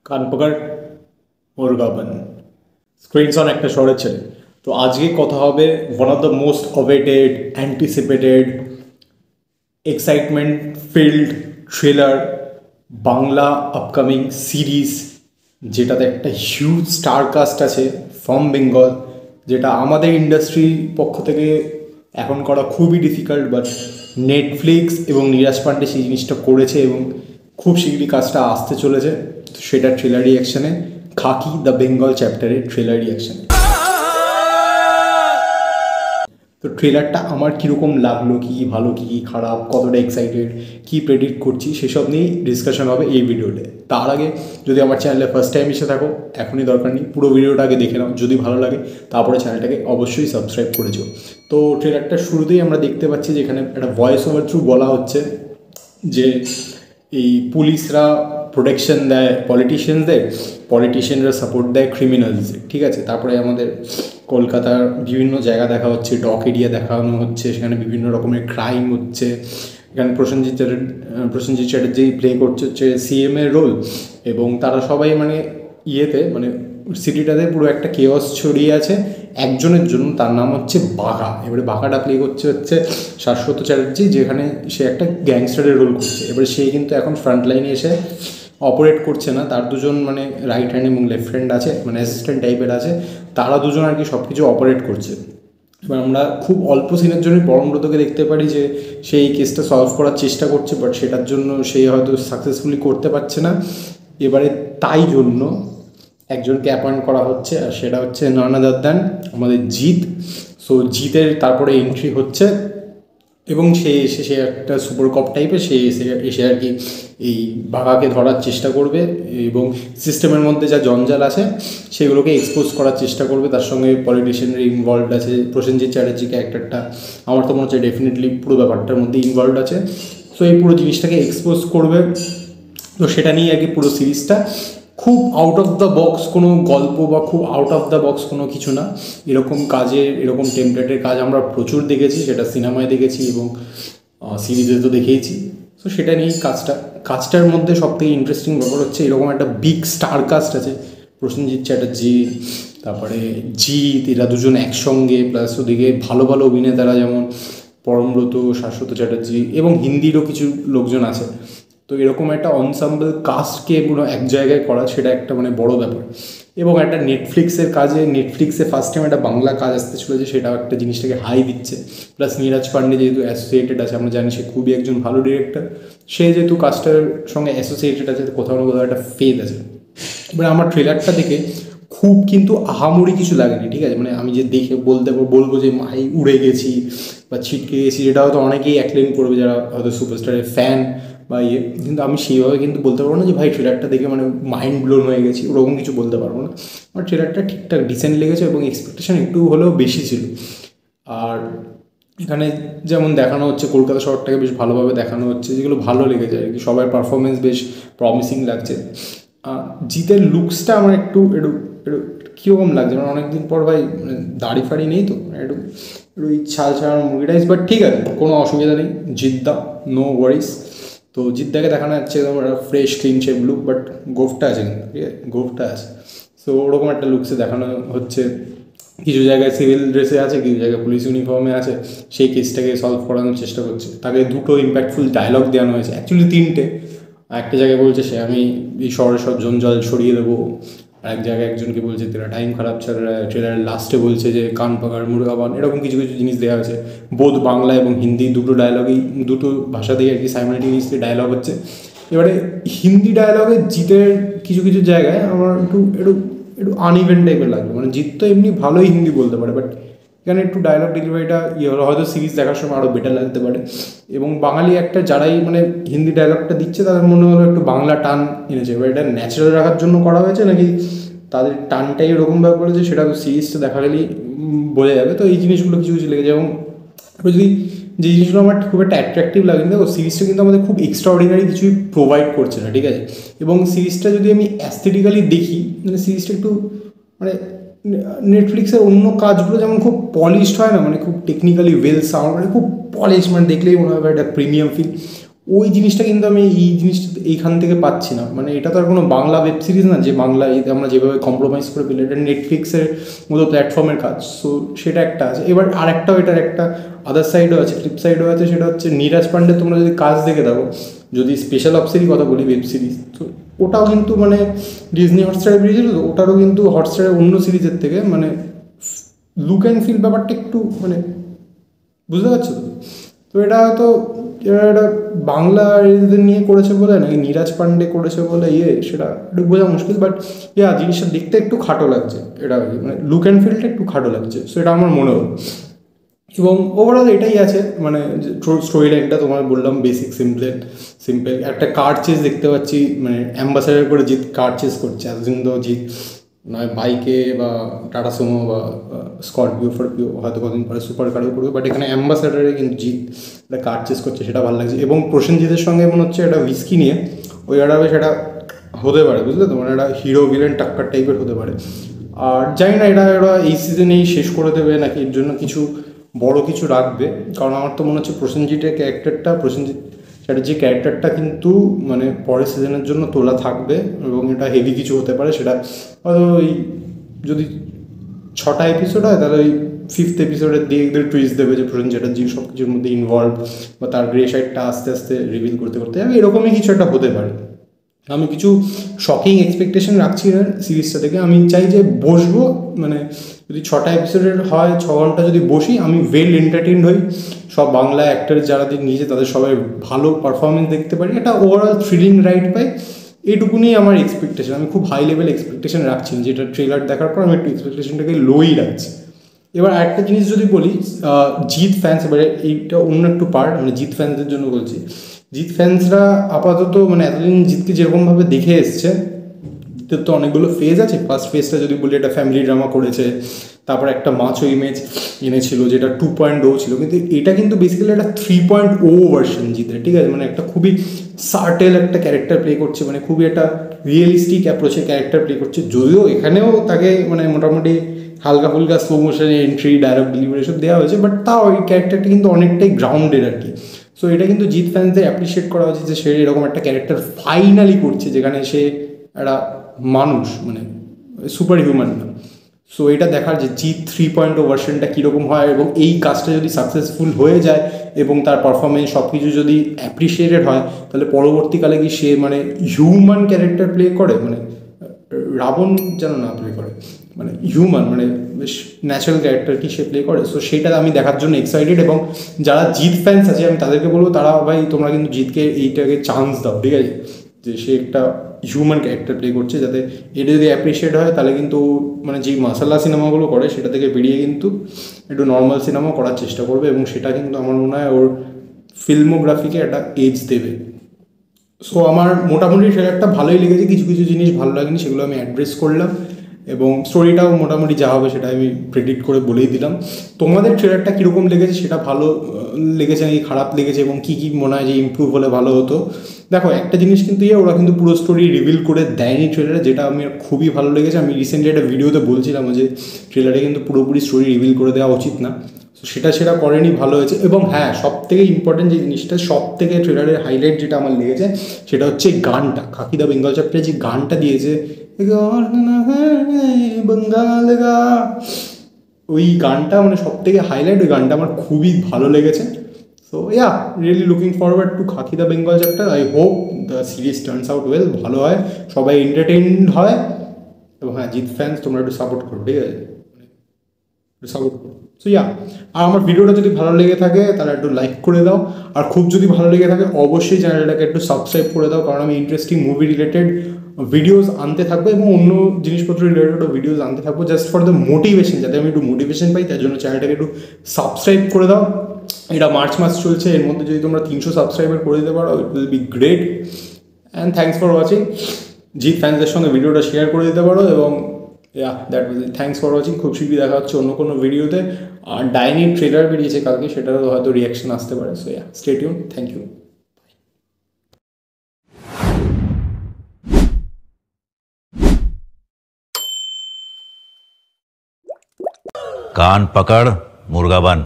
কানপাকার মুরগাবন স্ক্রিনসন একটা শহরের ছেলে। তো আজকে কথা হবে one of the most awaited, anticipated, excitement filled thriller Bangla upcoming series, যেটাতে একটা হিউজ স্টার কাস্ট আছে ফ্রম বেঙ্গল, যেটা আমাদের ইন্ডাস্ট্রি পক্ষ থেকে এখন করা খুবই ডিফিকাল্ট, বাট নেটফ্লিক্স এবং নীরাজ পান্ডে সেই জিনিসটা করেছে এবং খুব শীঘ্রই কাজটা আসতে চলেছে। তো সেটা ট্রেলার রিয়াকশানে, খাকি দ্য বেঙ্গল চ্যাপ্টারের ট্রেলার রিয়াকশানে। তো ট্রেলারটা আমার কীরকম লাগলো, কী কী ভালো, কী কী খারাপ, কতটা এক্সাইটেড, কী প্রেডিক্ট করছি, সেসব নিয়েই ডিসকাশন হবে এই ভিডিওতে। তার আগে যদি আমার চ্যানেলে ফার্স্ট টাইম এসে থাকো, এখনই দরকার নেই, পুরো ভিডিওটা আগে দেখে নাও, যদি ভালো লাগে তারপরে চ্যানেলটাকে অবশ্যই সাবস্ক্রাইব করে যাও। তো ট্রেলারটা শুরুতেই আমরা দেখতে পাচ্ছি যে এখানে একটা ভয়েস ওভার থ্রু বলা হচ্ছে যে এই পুলিশরা প্রোটেকশন দেয় পলিটিশিয়ানদের, পলিটিশিয়ানরা সাপোর্ট দেয় ক্রিমিনালসদের, ঠিক আছে। তারপরে আমাদের কলকাতার বিভিন্ন জায়গা দেখা হচ্ছে, ডক এরিয়া দেখানো হচ্ছে, সেখানে বিভিন্ন রকমের ক্রাইম হচ্ছে। এখানে প্রসেনজিৎ চ্যাটার্জি প্লে করছে হচ্ছে সিএমের রোল, এবং তারা সবাই মানে মানে সিটিটাতে পুরো একটা কেওয়াস ছড়িয়ে আছে একজনের জন্য, তার নাম হচ্ছে বাঘা। এবারে বাঘাটা প্লে করছে শাশ্বত চ্যাটার্জি, যেখানে সে একটা গ্যাংস্টারের রোল করছে। এবারে সে কিন্তু এখন ফ্রন্ট লাইনে এসে অপারেট করছে না, তার দুজন মানে রাইট হ্যান্ড এবং লেফট হ্যান্ড আছে, মানে অ্যাসিস্ট্যান্ট টাইপের আছে, তারা দুজন আর কি সব কিছু অপারেট করছে। এবার আমরা খুব অল্প সিনের জন্য পরমব্রতকে দেখতে পারি যে সেই কেসটা সলভ করার চেষ্টা করছে, বাট সেটার জন্য সে হয়তো সাকসেসফুলি করতে পারছে না। এবারে তাই জন্য একজনকে অ্যাপয়েন্ট করা হচ্ছে, আর সেটা হচ্ছে নয়নাদার আমাদের জিৎ। সো জিতের তারপরে এন্ট্রি হচ্ছে, এবং সে একটা সুপার কপ টাইপের, সে এসে আর কি এই বাঘাকে ধরার চেষ্টা করবে এবং সিস্টেমের মধ্যে যা জঞ্জাল আছে সেগুলোকে এক্সপোজ করার চেষ্টা করবে। তার সঙ্গে পলিটিশিয়ানের ইনভলভড আছে, প্রসেনজিৎ চ্যাটার্জি ক্যারেক্টারটা আমার তো মনে হচ্ছে ডেফিনেটলি পুরো ব্যাপারটার মধ্যে ইনভলভড আছে। সো এই পুরো জিনিসটাকে এক্সপোজ করবে। তো সেটা নিয়ে আর কি পুরো সিরিজটা। খুব আউট অফ দ্য বক্স কোনো গল্প বা খুব আউট অফ দ্য বক্স কোনো কিছু না। এরকম টেমপ্লেটের কাজ আমরা প্রচুর দেখেছি, সেটা সিনেমায় দেখেছি এবং সিরিজে তো দেখেইছি। তো সেটা নিয়েই কাজটার মধ্যে সবথেকে ইন্টারেস্টিং ব্যাপার হচ্ছে এরকম একটা বিগ স্টার কাস্ট আছে, প্রসেনজিৎ চ্যাটার্জি, তারপরে জিৎ, এরা দুজন একসঙ্গে, প্লাস ওদিকে ভালো ভালো অভিনেতারা যেমন পরমব্রত, শাশ্বত চ্যাটার্জি, এবং হিন্দিরও কিছু লোকজন আছে। তো এরকম একটা অনসাম্বল কাস্টকে পুরো এক জায়গায় করা, সেটা একটা মানে বড় ব্যাপার। এবং একটা নেটফ্লিক্সে ফার্স্ট টাইম একটা বাংলা কাজ আসতে চলেছে, সেটাও একটা জিনিসটাকে হাই দিচ্ছে। প্লাস নীরাজ পান্ডে যেহেতু অ্যাসোসিয়েটেড আছে, আমরা জানি সে খুবই একজন ভালো ডিরেক্টর, সে যেহেতু কাজটার সঙ্গে অ্যাসোসিয়েটেড আছে, কোথাও না কোথাও একটা ফেদ আছে। এবার আমার ট্রেলারটা দেখে খুব কিন্তু আহামরি কিছু লাগেনি, ঠিক আছে। মানে আমি যে দেখে বলবো যে মাই উড়ে গেছি বা ছিটকে গেছি, যেটা হয়তো অনেকেই অ্যাক্লেম করবে যারা হয়তো সুপারস্টারের ফ্যান বা কিন্তু আমি সেইভাবে কিন্তু বলতে পারবো না যে ভাই ট্রেলারটা দেখে মানে মাইন্ড ব্লোন হয়ে গেছি, ওরকম কিছু বলতে পারবো না। আমার ট্রেলারটা ঠিকঠাক ডিসেন্ট লেগেছে এবং এক্সপেকটেশন একটু হলেও বেশি ছিল। আর এখানে যেমন দেখানো হচ্ছে কলকাতা শহরটাকে বেশ ভালোভাবে দেখানো হচ্ছে, যেগুলো ভালো লেগেছে আর কি। সবার পারফরমেন্স বেশ প্রমিসিং লাগছে। জিতের লুকসটা আমার একটু একটু একটু কীরকম লাগছে, মানে অনেকদিন পর ভাই মানে দাড়ি ফাড়ি নেই, তো একটু একটু ছাল ছাড়ানো মুরগি টাইস, বাট ঠিক আছে, কোনো অসুবিধা নেই। জিদ্দা, নো ওয়ারিস। তো জিদ্দাকে দেখানো যাচ্ছে একদম একটা fresh clean shave look, but গোফটা আছে কিন্তু, ঠিক আছে, গোফটা আছে। সো ওরকম একটা লুকসে দেখানো হচ্ছে। কিছু জায়গায় সিভিল ড্রেসে আছে, কিছু জায়গায় পুলিশ ইউনিফর্মে আছে, সেই কেসটাকে সলভ করানোর চেষ্টা করছে। তাকে দুটো ইম্প্যাক্টফুল ডায়লগ দেওয়ানো হয়েছে, অ্যাকচুয়ালি তিনটে। একটা জায়গায় বলছে সে আমি এই শহরের সব জঞ্জাল সরিয়ে দেবো, আর এক জায়গায় একজনকে বলছে তেরা টাইম খারাপ ছাড়া, ট্রেলারের লাস্টে বলছে যে কান পাকার মুরগাবান, এরকম কিছু কিছু জিনিস দেওয়া হয়েছে। বোধ বাংলা এবং হিন্দি দুটো ডায়লগেই, দুটো ভাষাতেই আর কি সাইমালটেনিয়াসলি ডায়লগ হচ্ছে। এবারে হিন্দি ডায়লগে জিতের কিছু কিছু জায়গায় আমার একটু একটু একটু আনইভেন টাইপের লাগলো। মানে জিত তো এমনি ভালোই হিন্দি বলতে পারে, বাট এখানে একটু ডায়লগ ডেলিভারিটা হলো, হয়তো সিরিজ দেখার সময় আরও বেটার লাগতে পারে। এবং বাঙালি একটা যারাই মানে হিন্দি ডায়লগটা দিচ্ছে, তাদের মনে হলো একটু বাংলা টান এনেছে। এবার এটা ন্যাচারাল রাখার জন্য করা হয়েছে নাকি তাদের টানটাই এরকমভাবে করেছে, সেটা সিরিজটা দেখা গেলেই বোঝা যাবে। তো এই জিনিসগুলো কিছু কিছু লেগেছে। এবং যদি যে জিনিসগুলো আমার খুব একটা অ্যাট্রাকটিভ লাগে, দেখো সিরিজটা কিন্তু আমাদের খুব এক্সট্রাঅর্ডিনারি কিছুই প্রোভাইড করছে না, ঠিক আছে। এবং সিরিজটা যদি আমি অ্যাস্থেটিক্যালি দেখি, মানে সিরিজটা একটু মানে নেটফ্লিক্সের অন্য কাজগুলো যেমন খুব পলিশড হয় না, মানে খুব টেকনিক্যালি ওয়েল সাউন্ড, মানে খুব পলিশ, মানে দেখলেই মনে হবে একটা প্রিমিয়াম ফিল। ওই জিনিসটা কিন্তু আমি এই জিনিসটা এইখান থেকে পাচ্ছি না। মানে এটা তো আর কোনো বাংলা ওয়েব সিরিজ না যে বাংলা এতে আমরা যেভাবে কম্প্রোমাইজ করে পেলে, এটা নেটফ্লিক্সের মতো প্ল্যাটফর্মের কাজ। সো সেটা একটা আছে। এবার আরেকটাও, এটার একটা আদার সাইডও আছে, ফ্লিপ সাইডও আছে, সেটা হচ্ছে নীরাজ পান্ডে তোমরা যদি কাজ দেখে থাকো, যদি স্পেশাল অপসেরই কথা বলি, ওয়েব সিরিজ, তো ওটাও কিন্তু মানে ডিজনি হটস্টারে বেরিয়েছিল, তো ওটারও কিন্তু হটস্টারের অন্য সিরিজের থেকে মানে লুক অ্যান্ড ফিল ব্যাপারটা একটু মানে বুঝতে পারছো তো? তো এটা হয়তো এটা বাংলা এদের নিয়ে করেছে বলে, নাকি নীরাজ পান্ডে করেছে বলে সেটা একটু বোঝা মুশকিল। বাট জিনিসটা দেখতে একটু খাটো লাগছে, এটা মানে লুক অ্যান্ড ফিলটা একটু খাটো লাগছে। সো এটা আমার মনে হলো। এবং ওভারঅল এটাই আছে, মানে স্টোরি লাইনটা তোমার বললাম বেসিক সিম্পল একটা কার চেজ দেখতে পাচ্ছি, মানে অ্যাম্বাসাডার করে জিৎ কার চেজ করছে। এতদিন তো জিৎ নয় বাইকে বা টাটা সুমো বা স্করপিও ফরপিও, হয়তো কদিন পরে সুপার কারও করবে, বাট এখানে অ্যাম্বাসাডারে কিন্তু জিৎ একটা কার চেজ করছে, সেটা ভালো লাগছে। এবং প্রসেনজিতের সঙ্গে মনে হচ্ছে একটা উইস্কি নিয়ে ওই একটা সেটা হতে পারে, বুঝলে তো, মানে একটা হিরো ভিলেন টাক্কার টাইপের হতে পারে। আর জানি না এটা এই সিজনেই শেষ করে দেবে নাকি এর জন্য কিছু বড় কিছু রাখবে, কারণ আমার তো মনে হচ্ছে প্রসেনজিতের ক্যারেক্টারটা, প্রসেনজিৎ চ্যাটার্জির ক্যারেক্টারটা কিন্তু মানে পরের সিজনের জন্য তোলা থাকবে, এবং এটা হেভি কিছু হতে পারে। সেটা হয়তো ওই যদি 6টা এপিসোড হয়, তাহলে ওই 5th এপিসোডের দিয়ে এদের টুইস্ট দেবে যে প্রসেনজিৎ চ্যাটার্জি সব কিছুর মধ্যে ইনভলভ, বা তার গ্রে সাইডটা আস্তে আস্তে রিভিল করতে করতে যাবে, এরকমই কিছু একটা হতে পারে। আমি কিছু শকিং এক্সপেকটেশন রাখছি না সিরিজটা থেকে। আমি চাই যে বসবো, মানে যদি 6টা এপিসোডের হয়, 6 ঘন্টা যদি বসি, আমি ওয়েল এন্টারটেইনড হই, সব বাংলা অ্যাক্টর যারা নিয়েছে তাদের সবাই ভালো পারফরমেন্স দেখতে পারি, একটা ওভারঅল থ্রিলিং রাইড পাই, এইটুকুনি আমার এক্সপেকটেশন। আমি খুব হাই লেভেল এক্সপেকটেশন রাখছি, যেটা ট্রেলার দেখার পর আমি একটু এক্সপেকটেশনটাকে লোই রাখছি। এবার আরেকটা জিনিস যদি বলি, জিৎ ফ্যান্স, এবারে এইটা অন্য একটু পার্ট, মানে জিৎ ফ্যান্সদের জন্য বলছি। জিৎ ফ্যান্সরা আপাতত মানে এতদিন জিৎকে যেরকমভাবে দেখে এসছে, জিতের তো অনেকগুলো ফেজ আছে। ফার্স্ট ফেজটা যদি বলি, এটা ফ্যামিলি ড্রামা করেছে, তারপর একটা মাচো ইমেজ এনেছিল যেটা 2.0 ছিল, কিন্তু এটা কিন্তু বেসিক্যালি একটা 3.0 ভার্সন জিতের, ঠিক আছে? মানে একটা খুবই সার্টেল একটা ক্যারেক্টার প্লে করছে, মানে খুবই একটা রিয়েলিস্টিক অ্যাপ্রোচে ক্যারেক্টার প্লে করছে। যদিও এখানেও তাকে মানে মোটামুটি হালকা ফুলকা স্লো মোশনে এন্ট্রি, ডায়লগ ডেলিভারি সব দেওয়া হয়েছে, বাট তাও ওই ক্যারেক্টারটা কিন্তু অনেকটাই গ্রাউন্ডেড আর কি। সো এটা কিন্তু জিৎ ফ্যান্সদের অ্যাপ্রিসিয়েট করা উচিত যে সে এরকম একটা ক্যারেক্টার ফাইনালি করছে, যেখানে সে একটা মানুষ, মানে সুপার হিউম্যান না। সো এটা দেখার যে জিৎ 3.0 ভার্সনটা কীরকম হয়, এবং এই কাজটা যদি সাকসেসফুল হয়ে যায় এবং তার পারফরমেন্স সব কিছু যদি অ্যাপ্রিসিয়েটেড হয়, তাহলে পরবর্তীকালে কি সে মানে হিউম্যান ক্যারেক্টার প্লে করে, মানে রাবণ যেন না প্লে করে, মানে হিউম্যান, মানে বেশ ন্যাচারাল ক্যারেক্টার কি সে প্লে করে। সো সেটা আমি দেখার জন্য এক্সাইটেড। এবং যারা জিৎ ফ্যান্স আছে আমি তাদেরকে বলবো, তারা ভাই তোমরা কিন্তু জিৎকে এইটাকে চান্স দাও, ঠিক আছে? যে সে একটা হিউম্যান ক্যারেক্টার প্লে করছে, যাতে এটা যদি অ্যাপ্রিসিয়েট হয়, তাহলে কিন্তু মানে যেই মাসালা সিনেমাগুলো করে সেটা থেকে বেরিয়ে কিন্তু একটু নর্মাল সিনেমা করার চেষ্টা করবে, এবং সেটা কিন্তু আমার মনে হয় ওর ফিল্মোগ্রাফিকে একটা এজ দেবে। সো আমার মোটামুটি ট্রেলারটা ভালোই লেগেছে, কিছু কিছু জিনিস ভালো লাগেনি, সেগুলো আমি অ্যাড্রেস করলাম, এবং স্টোরিটাও মোটামুটি যা হবে সেটা আমি প্রেডিক্ট করে বলেই দিলাম। তোমাদের ট্রেলারটা কীরকম লেগেছে, সেটা ভালো লেগেছে নাকি খারাপ লেগেছে, এবং কী কী মনে হয় যে ইমপ্রুভ হলে ভালো হতো। দেখো একটা জিনিস কিন্তু ওরা কিন্তু পুরো স্টোরি রিভিল করে দেয়নি ট্রেলারে, যেটা আমি খুবই ভালো লেগেছে। আমি রিসেন্টলি একটা ভিডিওতে বলছিলাম যে ট্রেলারে কিন্তু পুরোপুরি স্টোরি রিভিল করে দেওয়া উচিত না, তো সেটা করেনি, ভালো হয়েছে। এবং হ্যাঁ, সব থেকে ইম্পর্টেন্ট যে জিনিসটা, সব থেকে ট্রেলারের হাইলাইট যেটা আমার লেগেছে, সেটা হচ্ছে গানটা। খাকি দা বেঙ্গল চ্যাপ্টারে যে গানটা দিয়েছে, বঙ্গাল গা, ওই গানটা মানে সব থেকে হাইলাইট, ওই গানটা আমার খুবই ভালো লেগেছে। So really looking forward to Khakee the Bengal chapter. I hope the series turns out well, ভালো হয়, সবাই এন্টারটেইনড হয়। এবং হ্যাঁ, জিৎ ফ্যান্স তোমরা একটু সাপোর্ট করো, ঠিক আছে? একটু সাপোর্ট করো। সো আর আমার ভিডিওটা যদি ভালো লেগে থাকে তাহলে একটু লাইক করে দাও, আর খুব যদি ভালো লেগে থাকে অবশ্যই চ্যানেলটাকে একটু সাবস্ক্রাইব করে দাও, কারণ আমি ইন্টারেস্টিং মুভি রিলেটেড ভিডিওস আনতে থাকবো, এবং অন্য জিনিসপত্র রিলেটেডও ভিডিওস আনতে থাকবো, জাস্ট ফর দ্য মোটিভেশন, যাতে আমি একটু মোটিভেশন পাই, তার জন্য চ্যানেলটাকে একটু সাবস্ক্রাইব করে দাও। এটা মার্চ মাস চলছে, এর মধ্যে যদি তোমরা 300 সাবস্ক্রাইবার করে দিতে পারো, it will be great. And thanks for watching. Jeet ফ্যান্সদের সঙ্গে ভিডিওটা শেয়ার করে দিতে পারো, এবং that was it. Thanks for watching. খুব শীঘ্রই দেখা হচ্ছে অন্য কোনো ভিডিওতে। আর ডাইনির ট্রেলার বেরিয়েছে কালকে, সেটারও হয়তো রিয়াকশন আসতে পারে। So stay tune. Thank you. कान पकड़ मुर्गा बन।